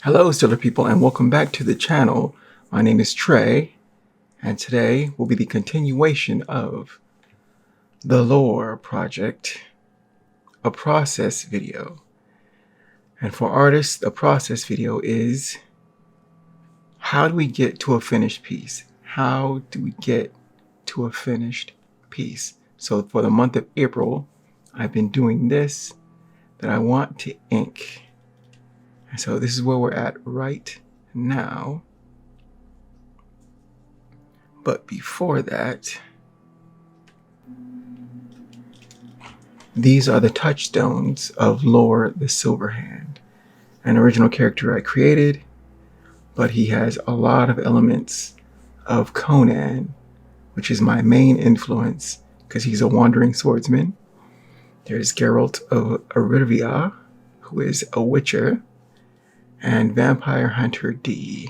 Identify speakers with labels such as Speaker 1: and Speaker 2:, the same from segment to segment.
Speaker 1: Hello, Stellar people, and welcome back to the channel. My name is Trey, and today will be the continuation of the Lore Project, a process video. And for artists, the process video is how do we get to a finished piece? How do we get to a finished piece? So for the month of April, I've been doing this that I want to ink. And so this is where we're at right now. But before that, these are the touchstones of Lore the Silverhand, an original character I created, but he has a lot of elements of Conan, which is my main influence because he's a wandering swordsman. There's Geralt of Rivia, who is a witcher, and Vampire Hunter D.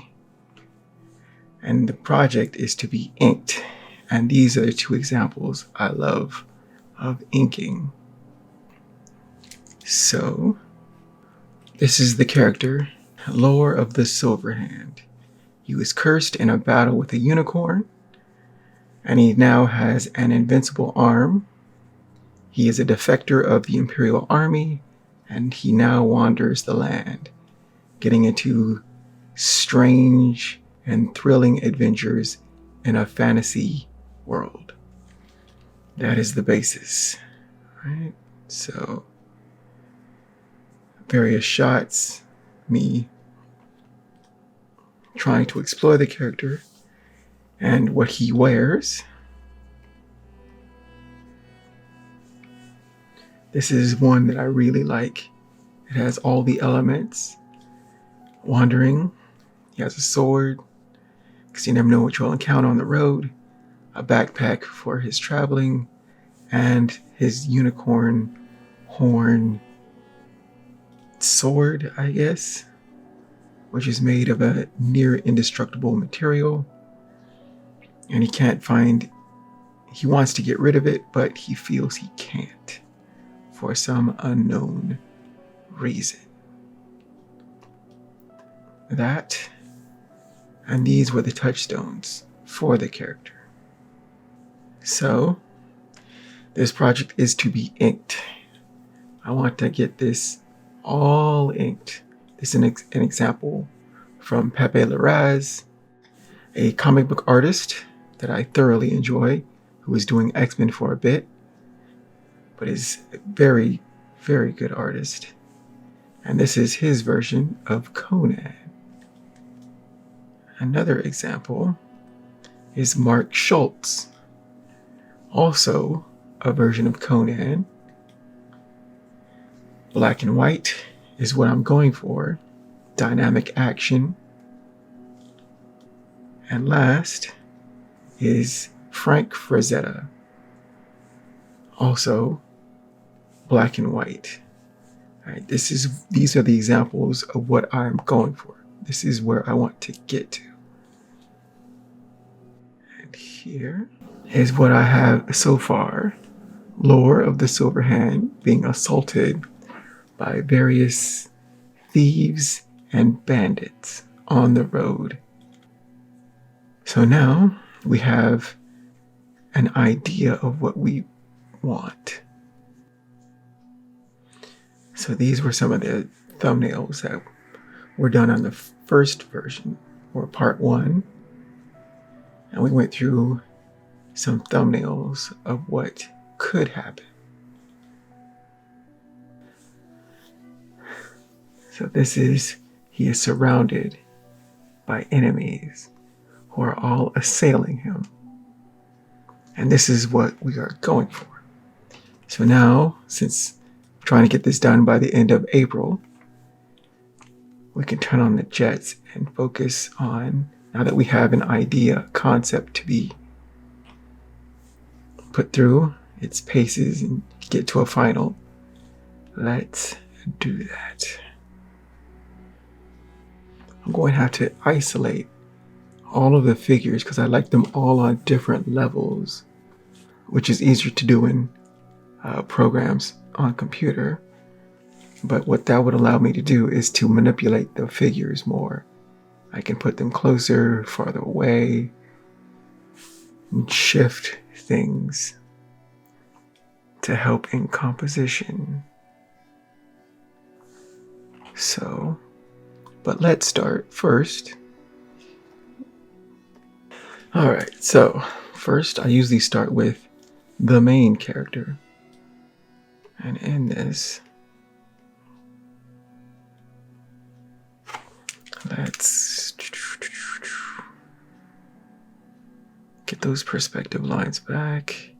Speaker 1: And the project is to be inked. And these are the two examples I love of inking. So, this is the character, Lore of the Silverhand. He was cursed in a battle with a unicorn, and he now has an invincible arm. He is a defector of the Imperial Army, and he now wanders the land, getting into strange and thrilling adventures in a fantasy world. That is the basis, right? So, various shots, me trying to explore the character and what he wears. This is one that I really like. It has all the elements. Wandering, he has a sword, because you never know what you'll encounter on the road, a backpack for his traveling, and his unicorn horn sword, I guess, which is made of a near indestructible material. And he wants to get rid of it, but he feels he can't for some unknown reason. That, and these were the touchstones for the character. So, this project is to be inked. I want to get this all inked. This is an example from Pt3, a comic book artist that I thoroughly enjoy, who was doing X-Men for a bit, but is a very, very good artist. And this is his version of Conan. Another example is Mark Schultz, also a version of Conan. Black and white is what I'm going for. Dynamic action. And last is Frank Frazetta, also black and white. All right, these are the examples of what I'm going for. This is where I want to get to. And here is what I have so far. Lore of the Silverhand being assaulted by various thieves and bandits on the road. So now we have an idea of what we want. So these were some of the thumbnails that were done on the first version, or part 1. And we went through some thumbnails of what could happen. So he is surrounded by enemies who are all assailing him. And this is what we are going for. So now, since I'm trying to get this done by the end of April, we can turn on the jets and focus on, now that we have an idea, concept to be put through its paces and get to a final. Let's do that. I'm going to have to isolate all of the figures because I like them all on different levels, which is easier to do in programs on computer. But what that would allow me to do is to manipulate the figures more. I can put them closer, farther away, and shift things to help in composition. So, but let's start first. Alright, so first I usually start with the main character. And in this, let's get those perspective lines back.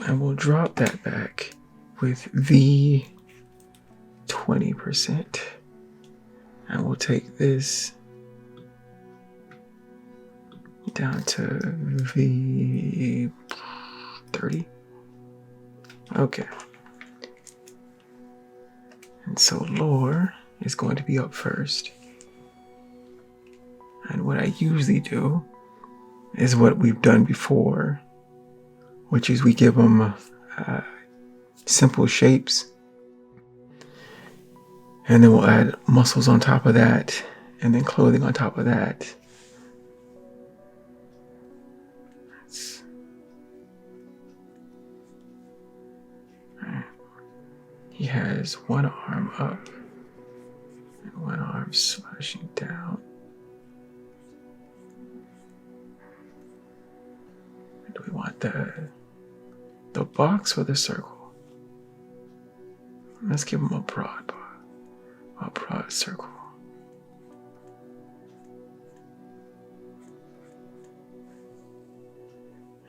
Speaker 1: And we'll drop that back with the 20%. And we'll take this down to V30. Okay. And so lore is going to be up first. And what I usually do is what we've done before, which is we give them simple shapes, and then we'll add muscles on top of that, and then clothing on top of that. He has one arm up and one arm slashing down. Do we want the box or the circle? Let's give him a broad circle.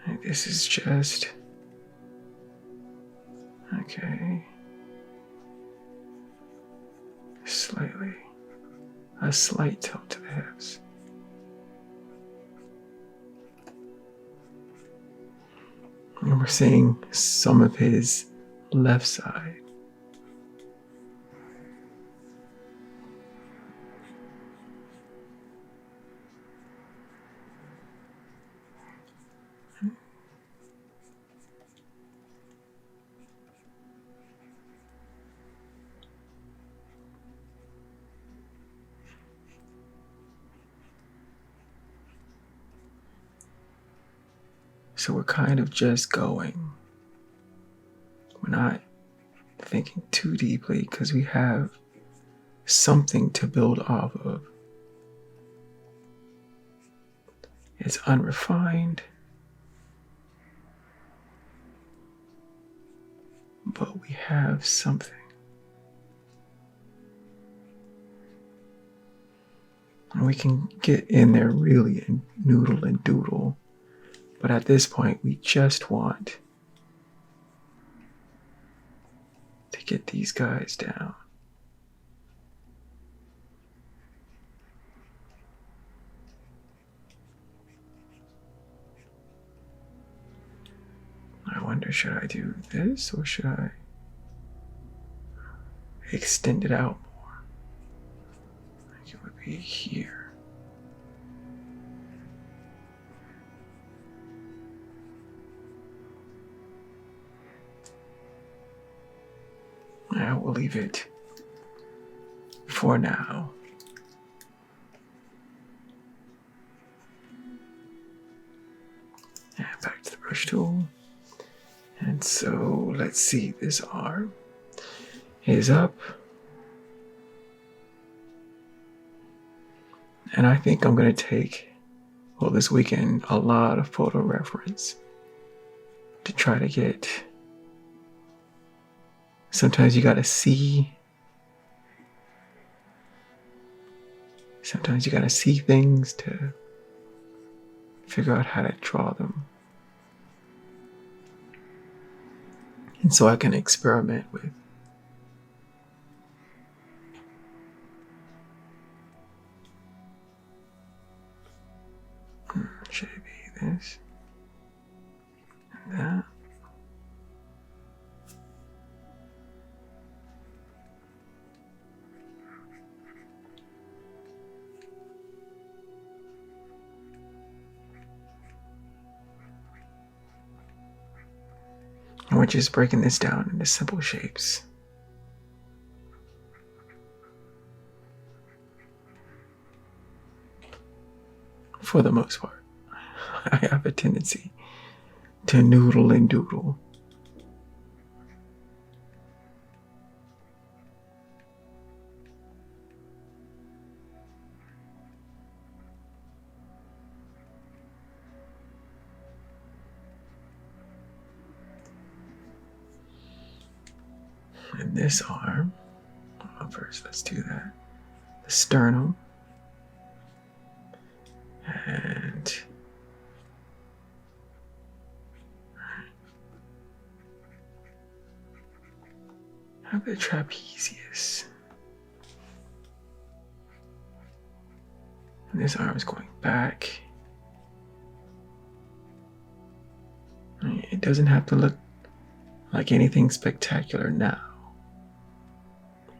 Speaker 1: And this is just okay. A slight tilt to the hips. And we're seeing some of his left side. So we're kind of just going. We're not thinking too deeply because we have something to build off of. It's unrefined, but we have something. And we can get in there really and noodle and doodle. But at this point, we just want to get these guys down. I wonder, should I do this or should I extend it out more? I think it would be here. I will leave it for now. And back to the brush tool. And so let's see, this arm is up. And I think I'm going to take, well, this weekend, a lot of photo reference to try to get. Sometimes you gotta see. Sometimes you gotta see things to figure out how to draw them. And so I can experiment with should it be this and that. And we're just breaking this down into simple shapes. for the most part. I have a tendency to noodle and doodle. And this arm, first let's do that. The sternum. And have the trapezius. And this arm is going back. It doesn't have to look like anything spectacular now.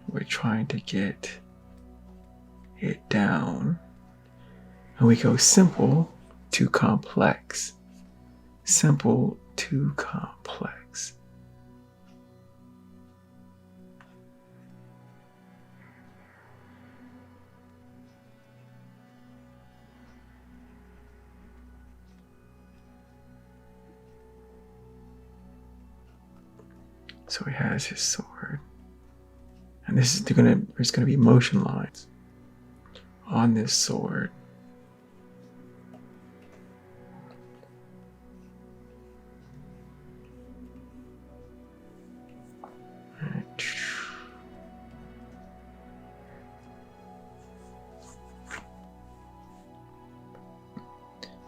Speaker 1: We're trying to get it down. And we go simple to complex. Simple to complex. So he has his sword. And there's gonna be motion lines on this sword.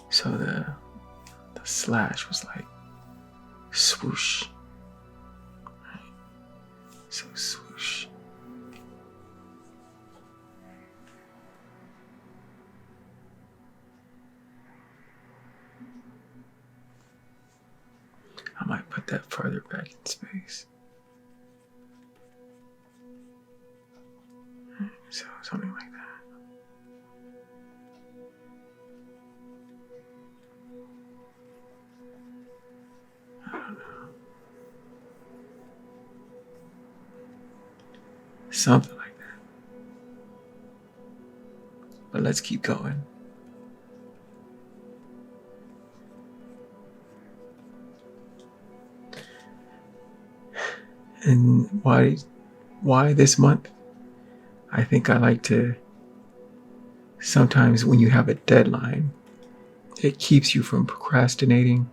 Speaker 1: So the slash was like swoosh. So swoosh. I might put that further back in space. So something like that. I don't know. Something like that. But let's keep going. And why this month? I think I like to, sometimes when you have a deadline, it keeps you from procrastinating.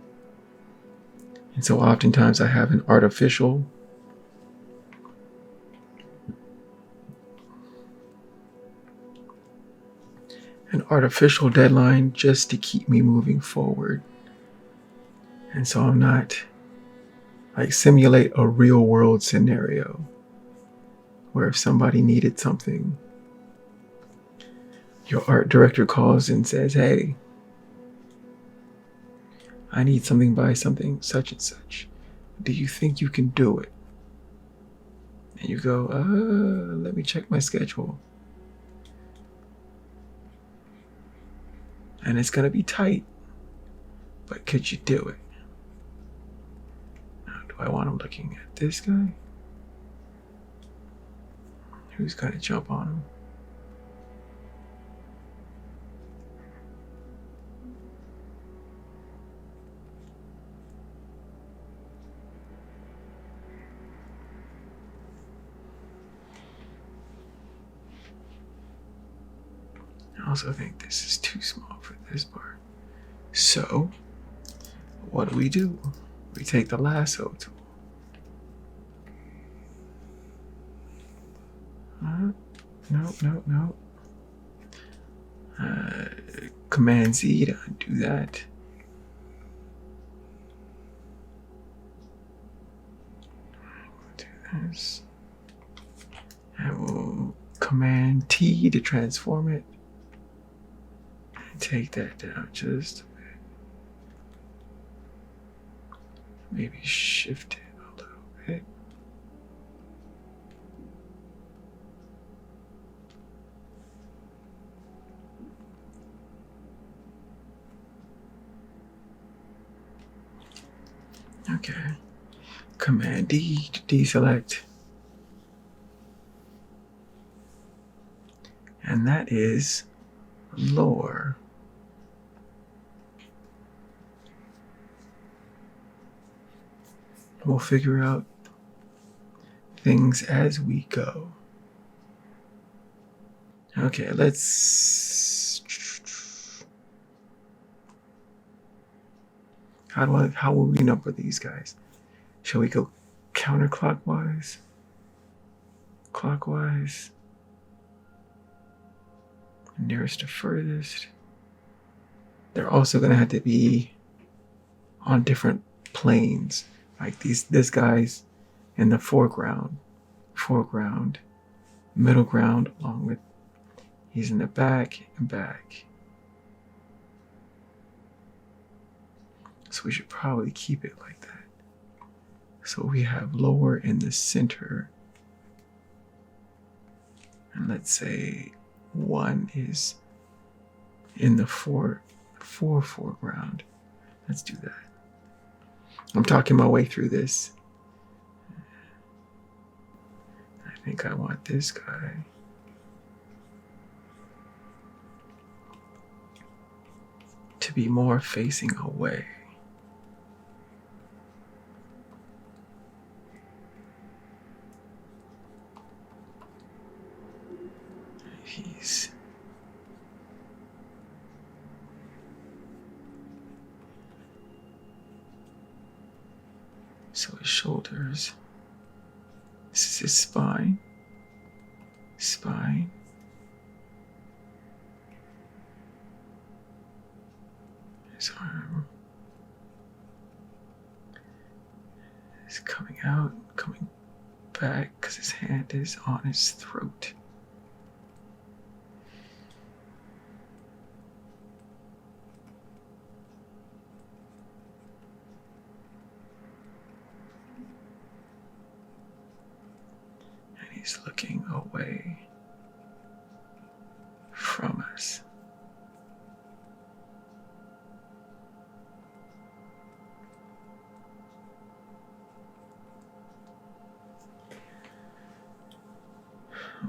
Speaker 1: And so oftentimes I have an artificial deadline just to keep me moving forward. And so I'm not like simulate a real world scenario where if somebody needed something, your art director calls and says, hey, I need something by something such and such. Do you think you can do it? And you go, let me check my schedule. And it's gonna be tight, but could you do it? Now, do I want him looking at this guy? Who's gonna jump on him? I also think this is too small for this part. So, what do? We take the lasso tool. No. Command Z to undo that. We'll do this. And we'll Command T to transform it. And take that down just a bit. Maybe shift it a little bit. Okay. Command D to deselect. And that is lore. We'll figure out things as we go. Okay, how will we number these guys? Shall we go counterclockwise? Clockwise? Nearest to furthest? They're also gonna have to be on different planes. Like this guy's in the foreground, middle ground, along with he's in the back and back. So we should probably keep it like that. So we have lower in the center. And let's say 1 is in the foreground. Let's do that. I'm talking my way through this. I think I want this guy to be more facing away. So his shoulders, this is his spine, his arm is coming out, coming back because his hand is on his throat. He's looking away from us.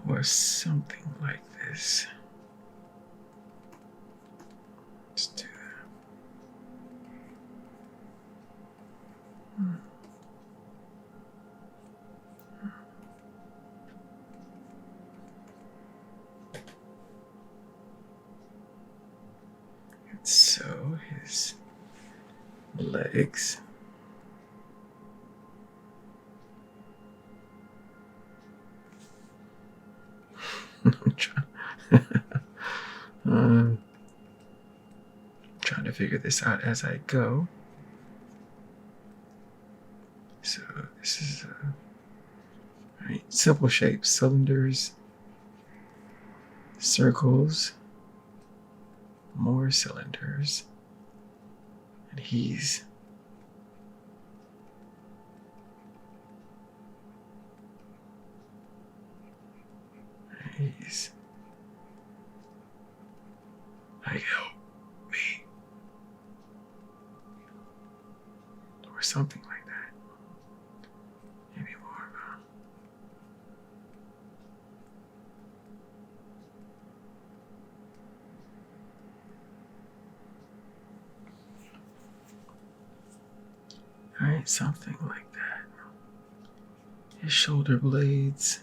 Speaker 1: Or something like this. Let's do that. So his legs I'm trying to figure this out as I go. So this is right, simple shapes, cylinders, circles, more cylinders, and he's like, help me, or something like that. Maybe more of a Alright, something like that. His shoulder blades.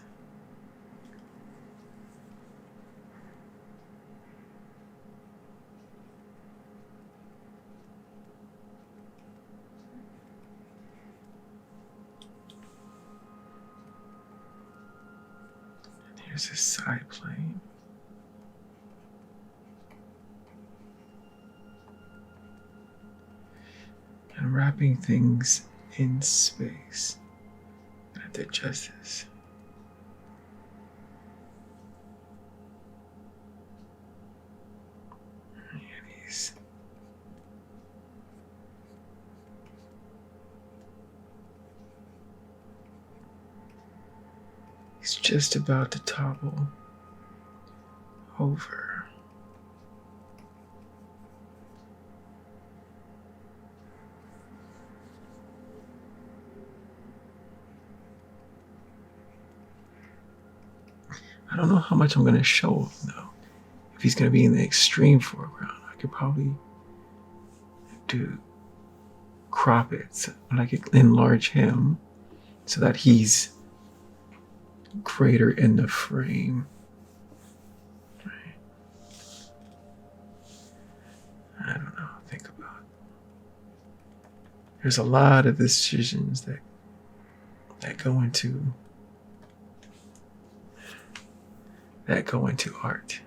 Speaker 1: And here's his side plane. And wrapping things in space. I have to adjust this. And he's just about to topple over. I don't know how much I'm going to show him though. If he's going to be in the extreme foreground, I could probably do crop it, so, like enlarge him so that he's greater in the frame. Right. I don't know. Think about it. There's a lot of decisions that go into art.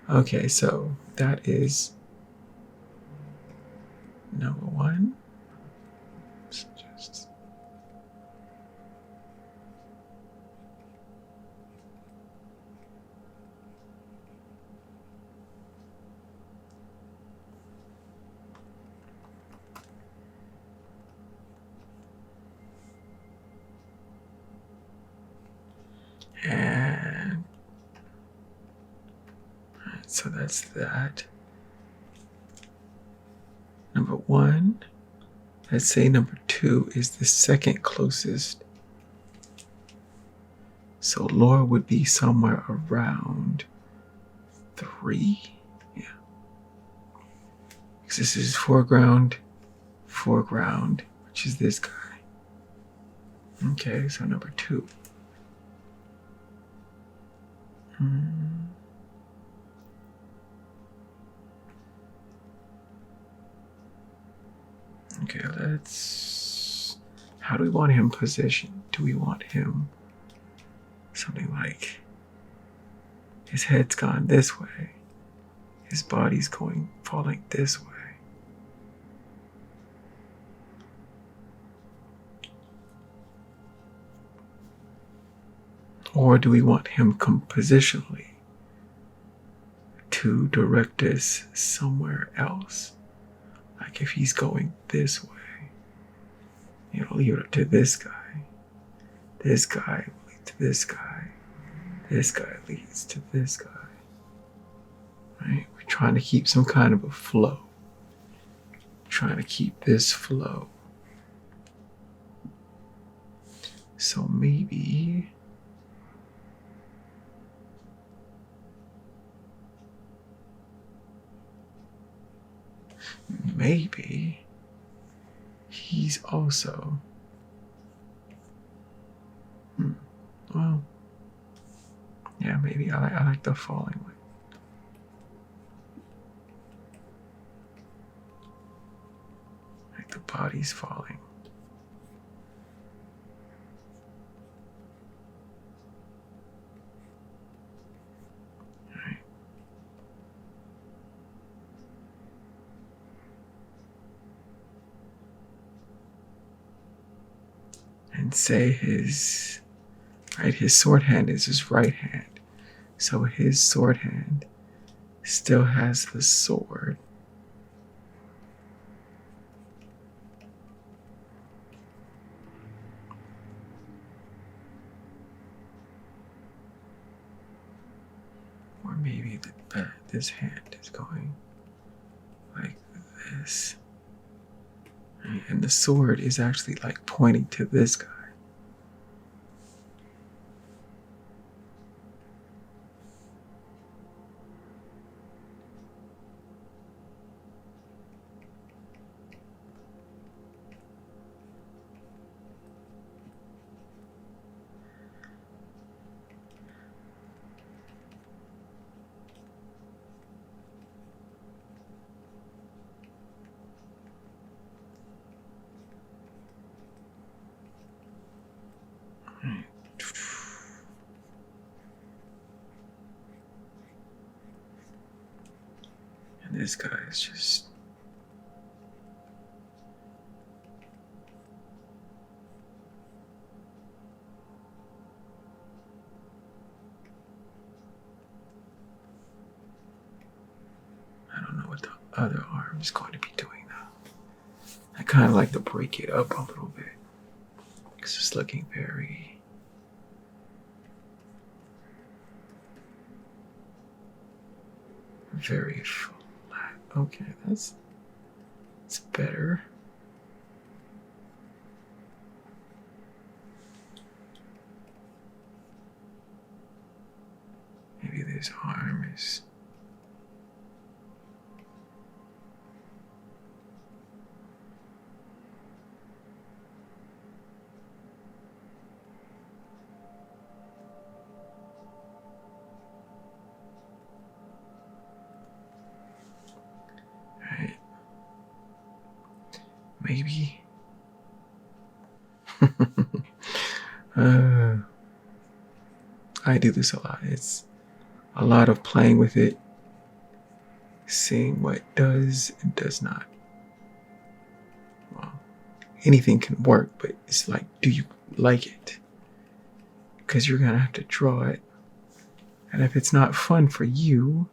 Speaker 1: Okay, so that is number one. And so that's that. Number one. Let's say number two is the second closest. So Laura would be somewhere around 3. Yeah. Because this is foreground, which is this guy. Okay, so number 2. Okay, how do we want him positioned? Do we want him something like his head's gone this way, his body's falling this way? Or do we want him compositionally to direct us somewhere else? Like if he's going this way, lead to this guy leads to this guy leads to this guy, right? We're trying to keep some kind of a flow. Trying to keep this flow. So maybe he's also well, yeah, maybe I like the falling one. Like the body's falling. Right. And say his sword hand is his right hand. So his sword hand still has the sword. Or maybe this hand is going like this. And the sword is actually like pointing to this guy. And this guy is just I don't know what the other arm is going to be doing now. I kind of like to break it up a little bit because it's looking very flat. Okay, it's better. Maybe this arm is maybe. uh, I do this a lot. It's a lot of playing with it, seeing what does and does not. Well, anything can work, but it's like, do you like it? Because you're gonna have to draw it. And if it's not fun for you,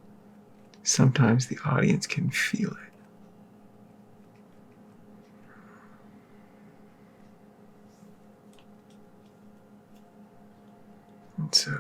Speaker 1: sometimes the audience can feel it. And so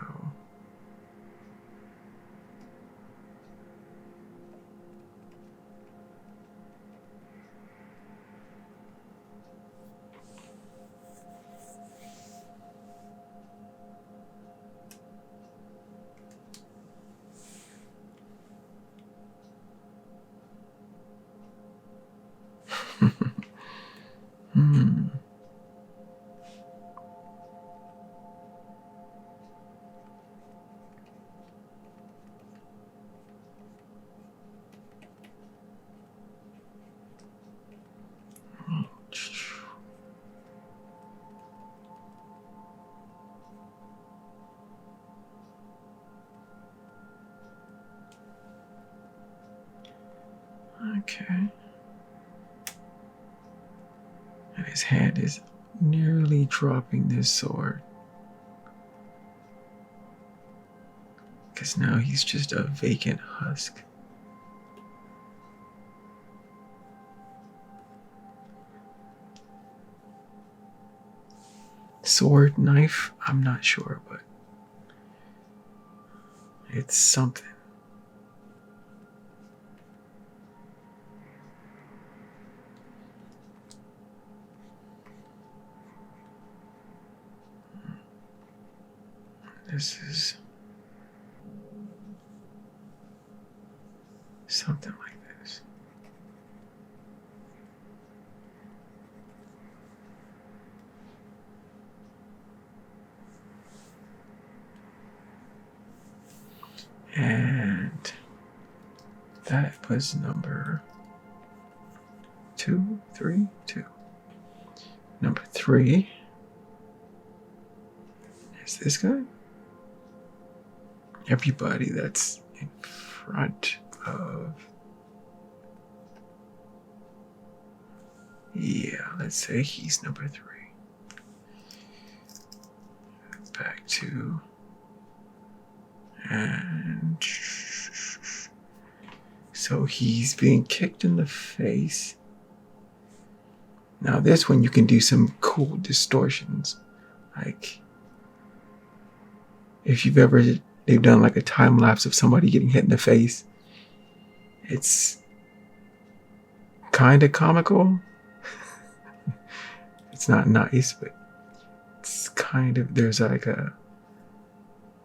Speaker 1: okay. And his hand is nearly dropping this sword. Because now he's just a vacant husk. Sword, knife, I'm not sure, but it's something. This is something like this. And that was number 2, 3, 2. Number 3 is this guy. Everybody that's in front of, yeah, let's say he's number 3. Back to, and so he's being kicked in the face. Now this one you can do some cool distortions, like if you've ever, they've done like a time lapse of somebody getting hit in the face. It's kind of comical. It's not nice, but it's kind of, there's like a,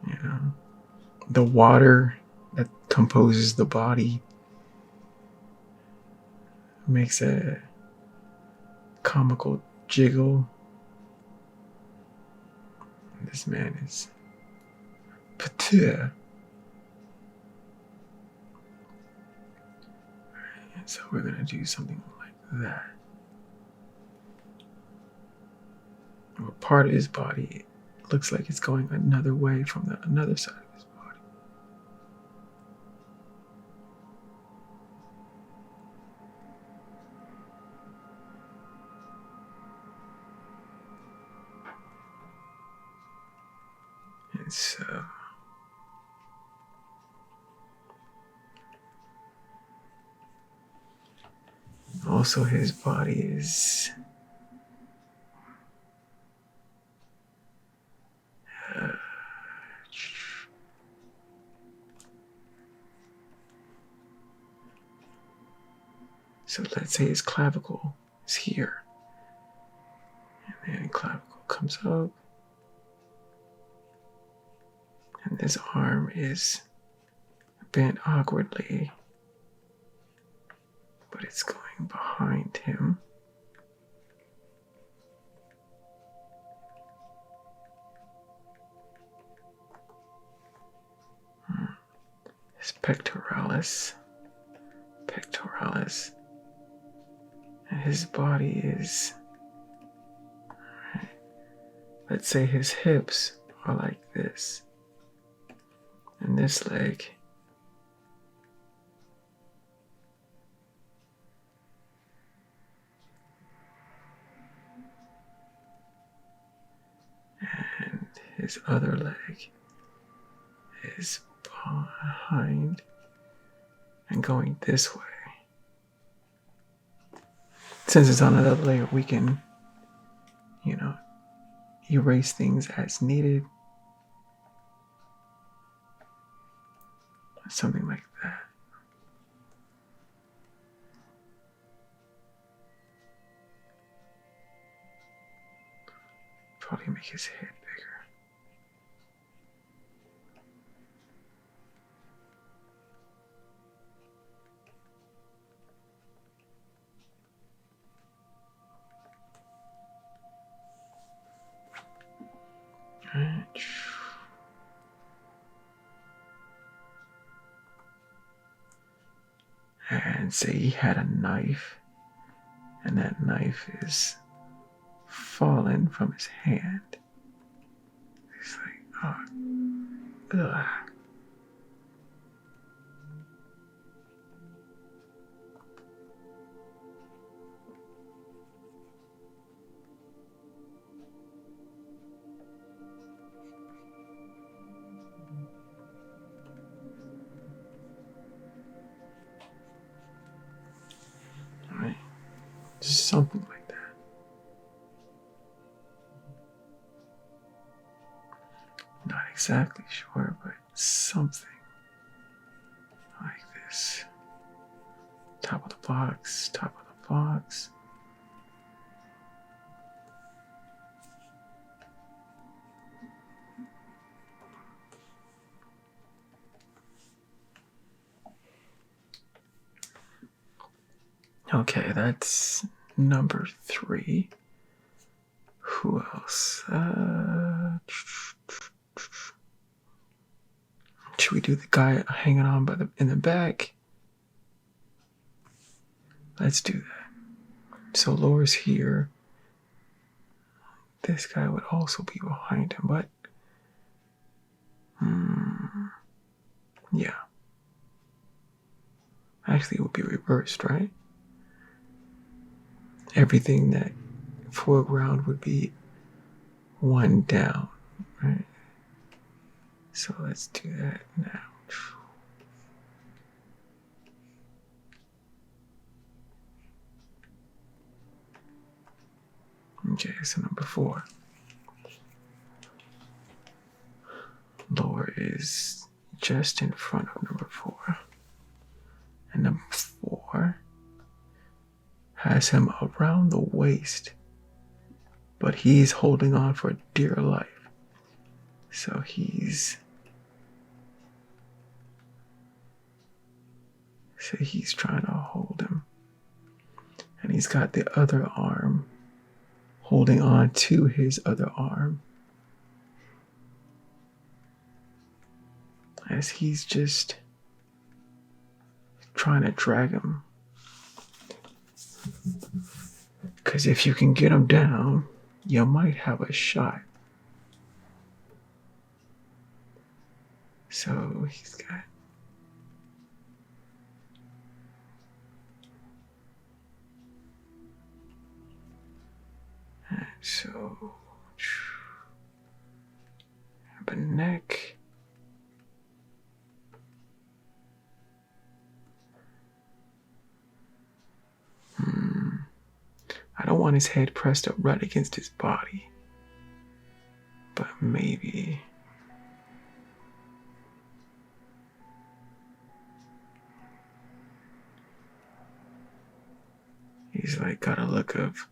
Speaker 1: you know, the water that composes the body makes a comical jiggle. This man is Pt3. And so we're gonna do something like that. Where part of his body looks like it's going another way from the another side of his body. And so also his body is so let's say his clavicle is here. And then clavicle comes up. And this arm is bent awkwardly. But it's going behind him. His pectoralis. And his body is, let's say his hips are like this. And this leg and his other leg is behind and going this way. Since it's on another layer, we can, erase things as needed. Something like that. Probably make his head bigger. And say he had a knife, and that knife is fallen from his hand. He's like, oh, ugh. Right? Something like that. Not exactly sure, but something like this. Top of the box, top of the box. Okay, that's number 3. Who else? Should we do the guy hanging on in the back? Let's do that. So Laura's here. This guy would also be behind him, but yeah. Actually, it would be reversed, right? Everything that foreground would be one down, right? So let's do that now. Okay, so number 4. Lower is just in front of number 4. And number 4 has him around the waist, but he's holding on for dear life. So he's trying to hold him. And he's got the other arm holding on to his other arm as he's just trying to drag him. Because if you can get him down, you might have a shot. So he's got so have a neck. I don't want his head pressed up right against his body, but maybe he's like got a look of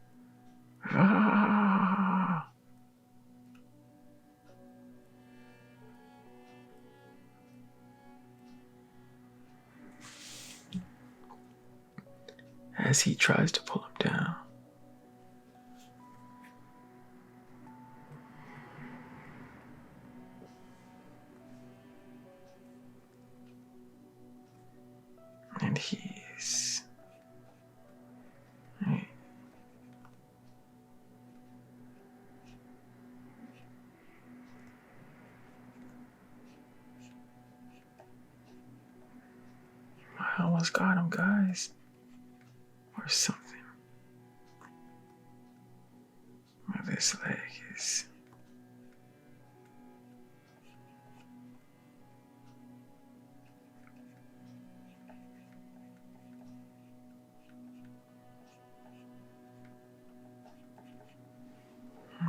Speaker 1: as he tries to pull him down. And he's right. I almost got him, guys. Or something. Where this leg is.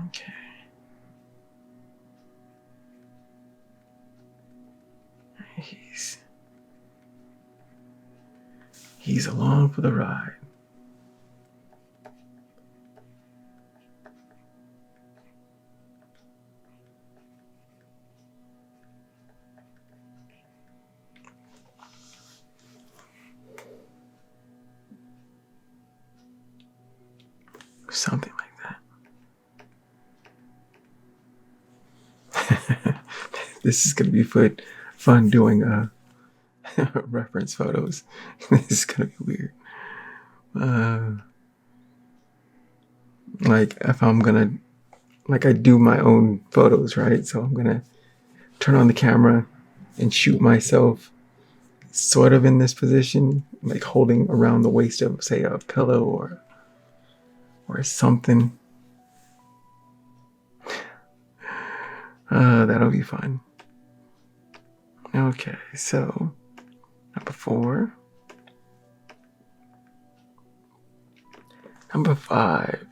Speaker 1: Okay. He's along for the ride. Something like that. This is gonna be fun doing reference photos. This is gonna be weird. Like if I'm gonna, like I do my own photos, right? So I'm gonna turn on the camera and shoot myself sort of in this position, like holding around the waist of, say, a pillow or something. That'll be fun. Okay, so number 4. Number 5,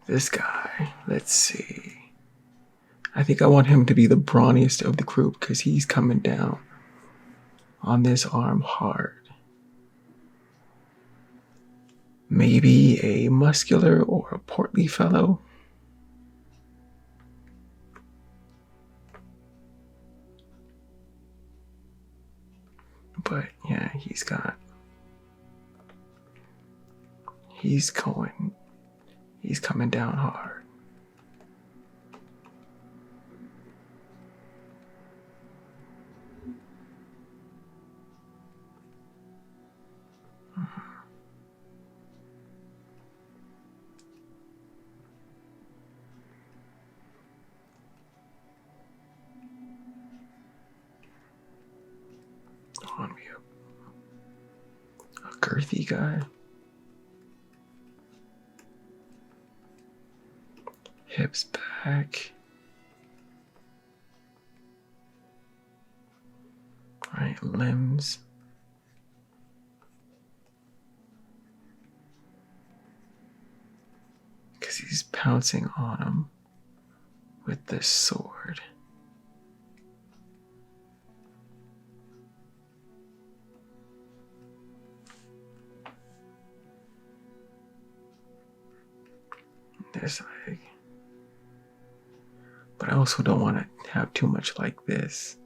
Speaker 1: this guy, let's see. I think I want him to be the brawniest of the group because he's coming down on this arm hard. Maybe a muscular or a portly fellow. But yeah, he's coming down hard. I want to be a girthy guy. Hips back. Right, limbs. Because he's pouncing on him with this sword. This leg. But I also don't want to have too much like this.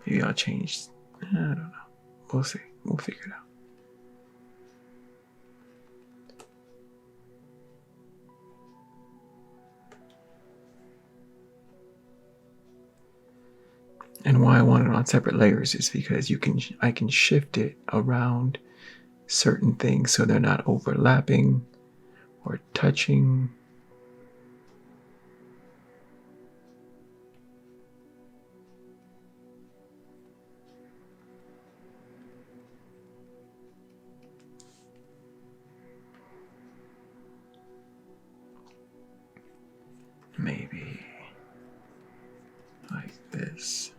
Speaker 1: Maybe I'll change. I don't know. We'll see. We'll figure it out. And why I want it on separate layers is because I can shift it around certain things so they're not overlapping or touching. Maybe like this.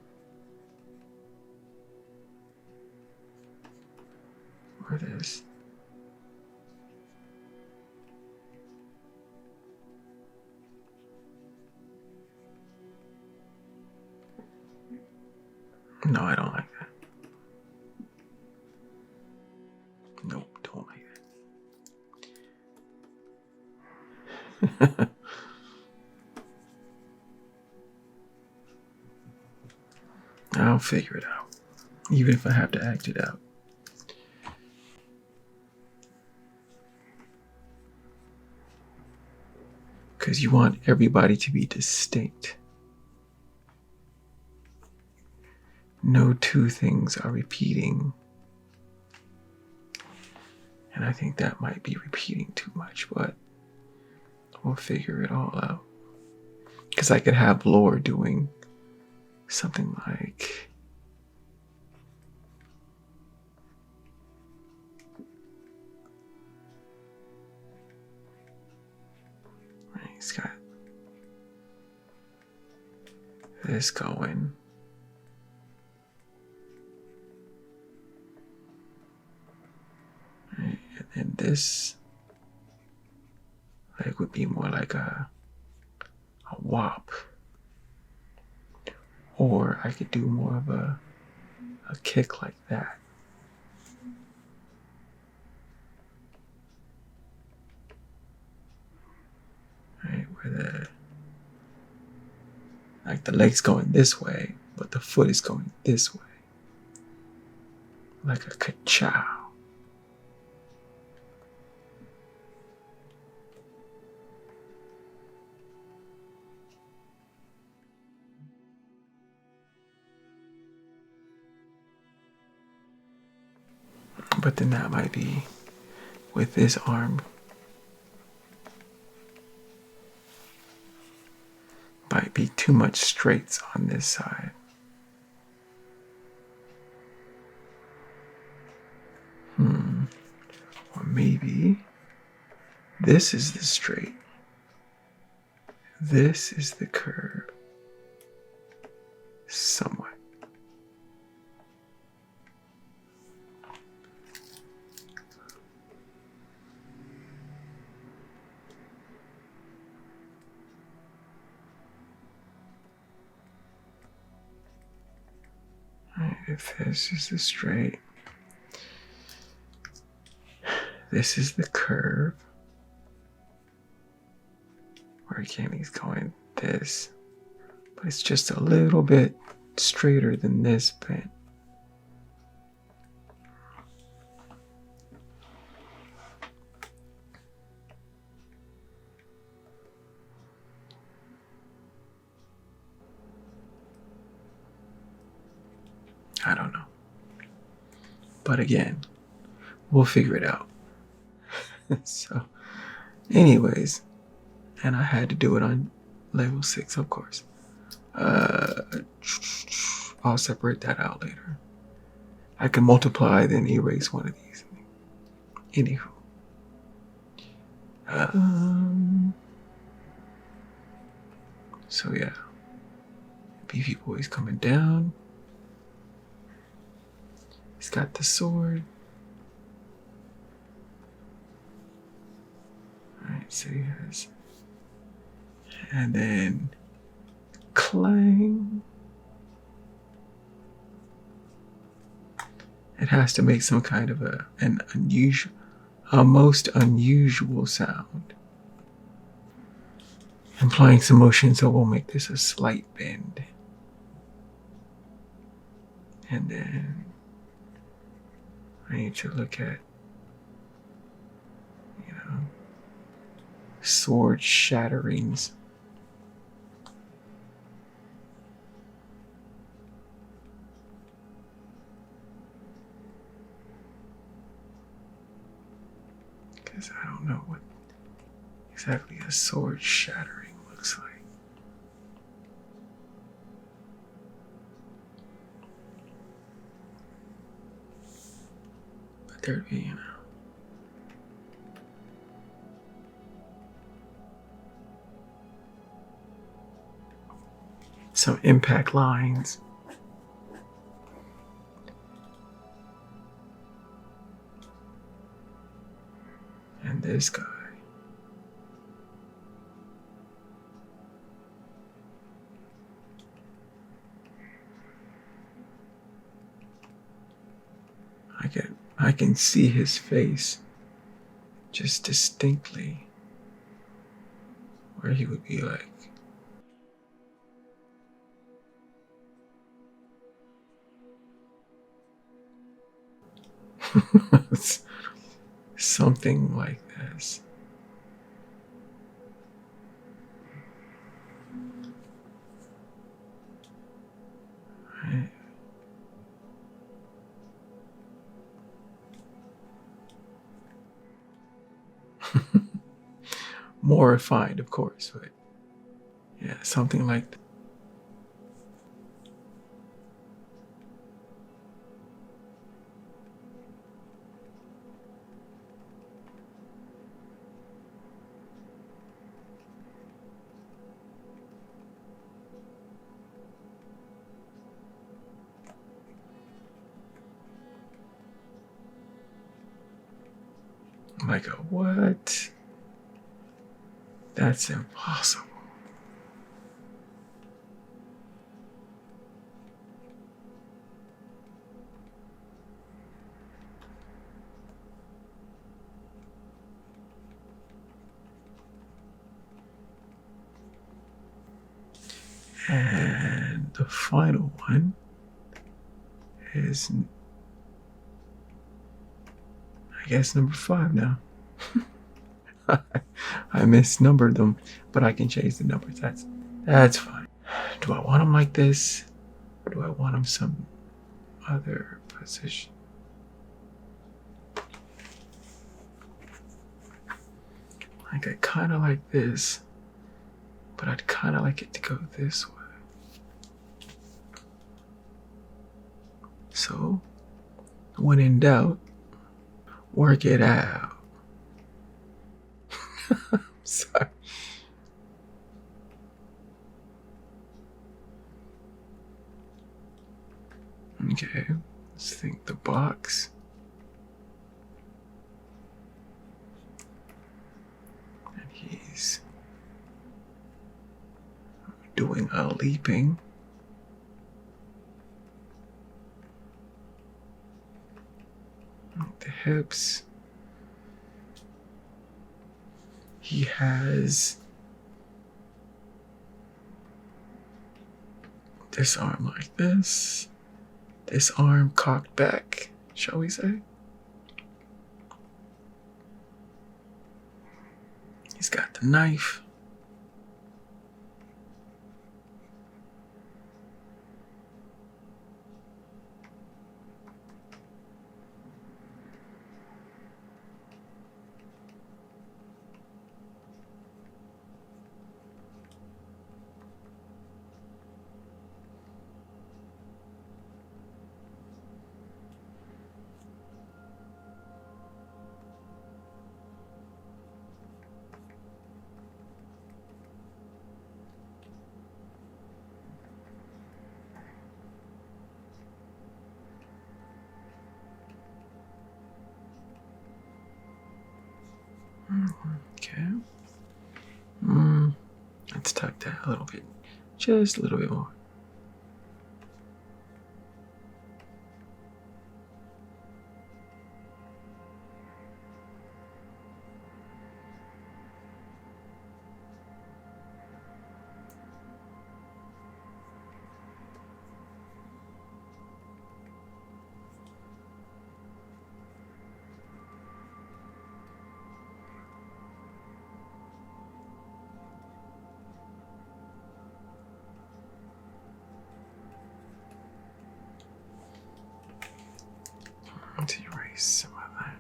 Speaker 1: Or this. No, I don't like that. Nope, don't like that. I'll figure it out, even if I have to act it out. Because you want everybody to be distinct. No two things are repeating. And I think that might be repeating too much, but we'll figure it all out. Because I could have lore doing something like, right, he's got this going. Right, and then this like would be more like a wop. Or I could do more of a kick like that. Right, where the leg's going this way, but the foot is going this way. Like a ka-chow. But then that might be with this arm. Might be too much straights on this side. Or maybe this is the straight. This is the curve. Somewhat. Right, if this is the straight, this is the curve. Where again he's going this, but it's just a little bit straighter than this bit. I don't know. But again, we'll figure it out. So, anyways, and I had to do it on level 6, of course. I'll separate that out later. I can multiply, then erase one of these. Anywho. So yeah. Beefy boy's coming down. He's got the sword. Alright, so he has. And then clang. It has to make some kind of a most unusual sound. Implying some motion, so we'll make this a slight bend. And then I need to look at, sword shatterings. Because I don't know what exactly a sword shattering looks like. But there'd be, some impact lines. And this guy. I can see his face just distinctly, where he would be like, something like this. Right. More refined, of course, but Yeah, something like that. Like a what? That's impossible. And the final one is, I guess, number 5 now. I misnumbered them, but I can change the numbers. That's fine. Do I want them like this? Or do I want them some other position? Like I kind of like this, but I'd kind of like it to go this way. So, when in doubt, work it out. Sorry. Okay, let's think the box. And he's doing a leaping. The hips. He has this arm like this. This arm cocked back, shall we say? He's got the knife. Okay. Let's tuck that a little bit. Just a little bit more. To erase some of that.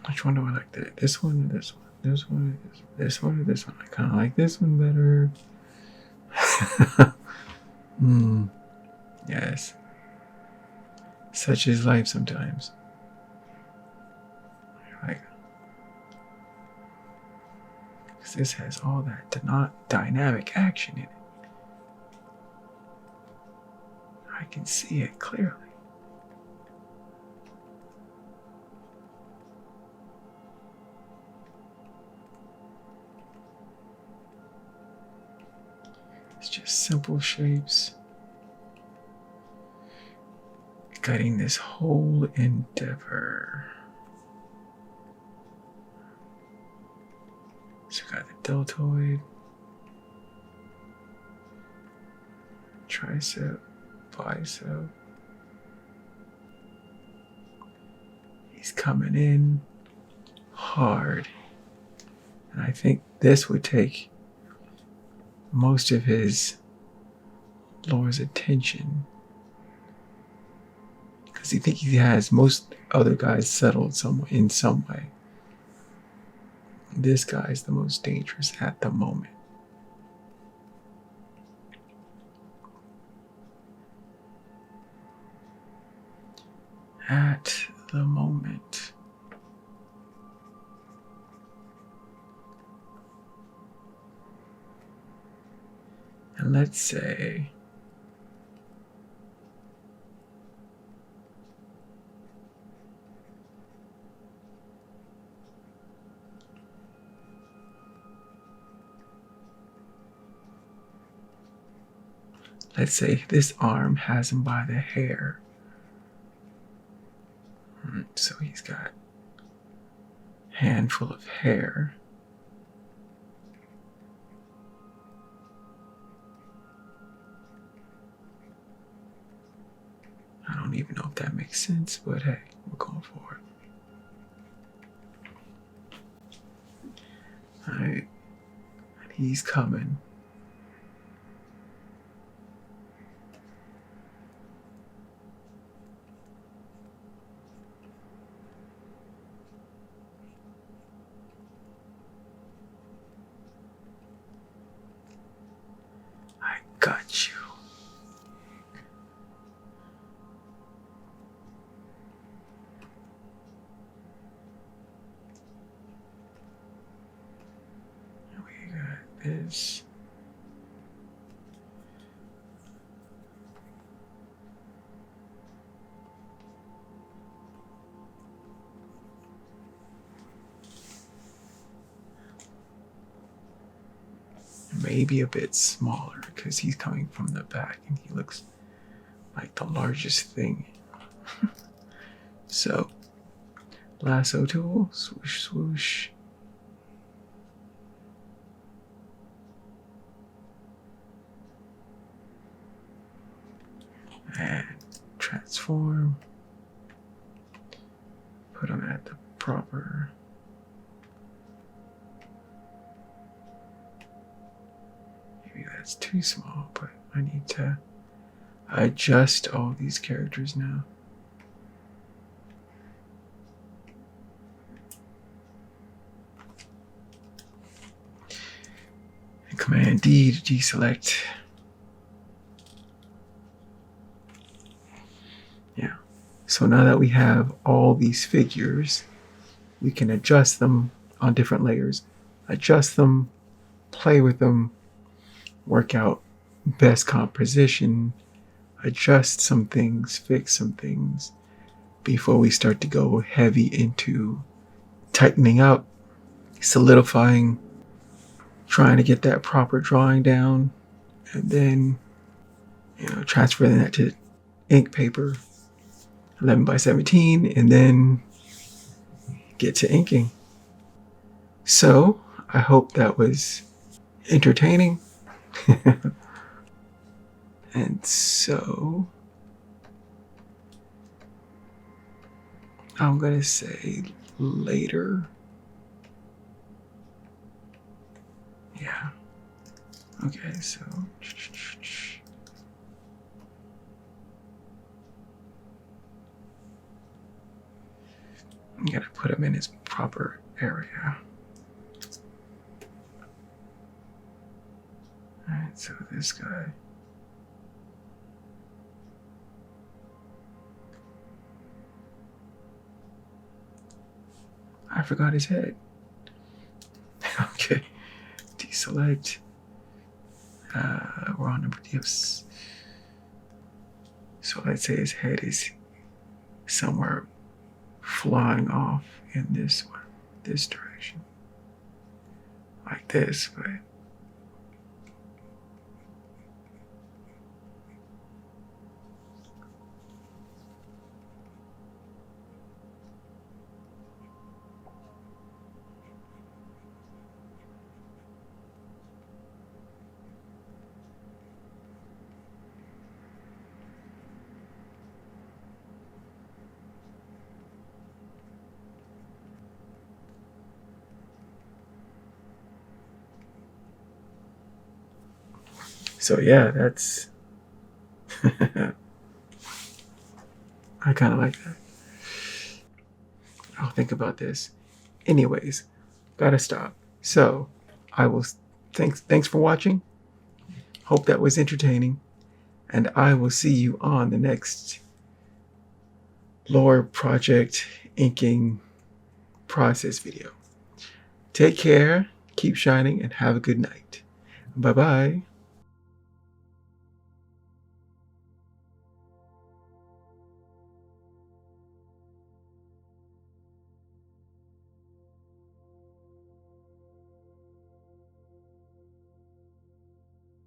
Speaker 1: Which one do I like? This one or this one? This one or this one or this one? I kind of like this one better. Yes. Such is life sometimes. Like, because this has all that not dynamic action in it. I can see it clearly. It's just simple shapes. Guiding this whole endeavor. So we got the deltoid, tricep, bicep. He's coming in hard. And I think this would take most of his lower's attention. Because I think he has most other guys settled in some way. This guy is the most dangerous at the moment. At the moment. And let's say this arm has him by the hair. So he's got a handful of hair. I don't even know if that makes sense, but hey, we're going for it. Alright. And he's coming. I got you. Is maybe a bit smaller because he's coming from the back and he looks like the largest thing. So, lasso tool, swoosh, swoosh. And transform. Put them at the proper. Maybe that's too small, but I need to adjust all these characters now. And Command D to deselect. Yeah. So now that we have all these figures, we can adjust them on different layers. Adjust them, play with them, work out best composition, adjust some things, fix some things before we start to go heavy into tightening up, solidifying, trying to get that proper drawing down, and then, transferring that to ink paper, 11 by 17, and then get to inking. So I hope that was entertaining. And so I'm gonna say later. Yeah. Okay, so I'm gonna put him in his proper area. Alright, so this guy. I forgot his head. Okay. Deselect. We're on number yes. So let's say his head is somewhere flying off in this direction. Like this, but So yeah, that's I kind of like that. I'll think about this. Anyways, gotta stop. So I will thanks for watching. Hope that was entertaining, and I will see you on the next lore project inking process video. Take care, keep shining, and have a good night. Bye bye.